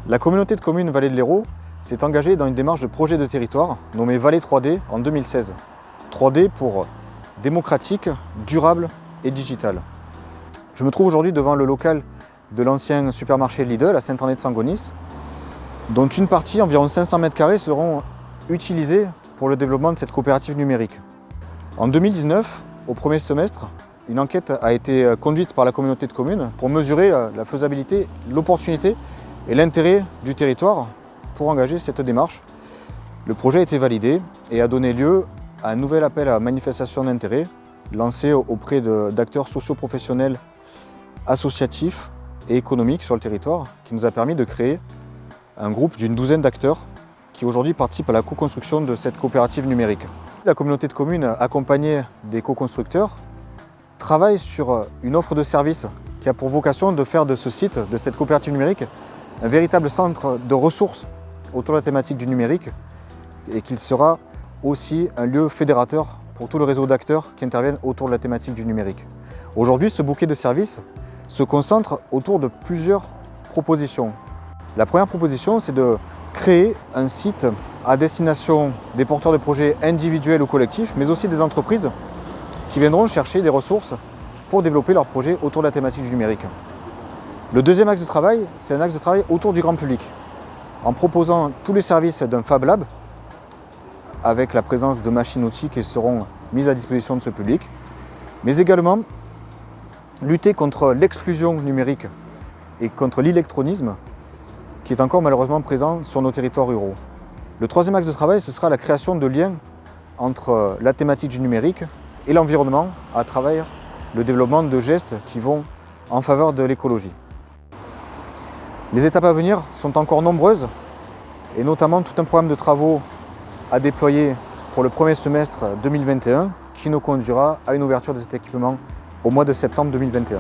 La communauté de communes Vallée de l'Hérault s'est engagée dans une démarche de projet de territoire nommée Vallée 3D en 2016. 3D pour démocratique, durable et digital. Je me trouve aujourd'hui devant le local de l'ancien supermarché Lidl à Saint-André-de-Sangonis, dont une partie, environ 500 m², seront utilisés pour le développement de cette coopérative numérique. En 2019, au premier semestre, une enquête a été conduite par la communauté de communes pour mesurer la faisabilité, l'opportunité et l'intérêt du territoire pour engager cette démarche. Le projet a été validé et a donné lieu à un nouvel appel à manifestation d'intérêt lancé auprès d'acteurs socio-professionnels, associatifs et économiques sur le territoire, qui nous a permis de créer un groupe d'une douzaine d'acteurs qui aujourd'hui participent à la co-construction de cette coopérative numérique. La communauté de communes, accompagnée des co-constructeurs, travaille sur une offre de services qui a pour vocation de faire de ce site, de cette coopérative numérique, un véritable centre de ressources autour de la thématique du numérique et qu'il sera aussi un lieu fédérateur pour tout le réseau d'acteurs qui interviennent autour de la thématique du numérique. Aujourd'hui, ce bouquet de services se concentre autour de plusieurs propositions. La première proposition, c'est de créer un site à destination des porteurs de projets individuels ou collectifs, mais aussi des entreprises qui viendront chercher des ressources pour développer leurs projets autour de la thématique du numérique. Le deuxième axe de travail, c'est un axe de travail autour du grand public, en proposant tous les services d'un Fab Lab, avec la présence de machines-outils qui seront mises à disposition de ce public, mais également lutter contre l'exclusion numérique et contre l'électronisme qui est encore malheureusement présent sur nos territoires ruraux. Le troisième axe de travail, ce sera la création de liens entre la thématique du numérique et l'environnement à travers le développement de gestes qui vont en faveur de l'écologie. Les étapes à venir sont encore nombreuses et notamment tout un programme de travaux à déployer pour le premier semestre 2021 qui nous conduira à une ouverture de cet équipement au mois de septembre 2021.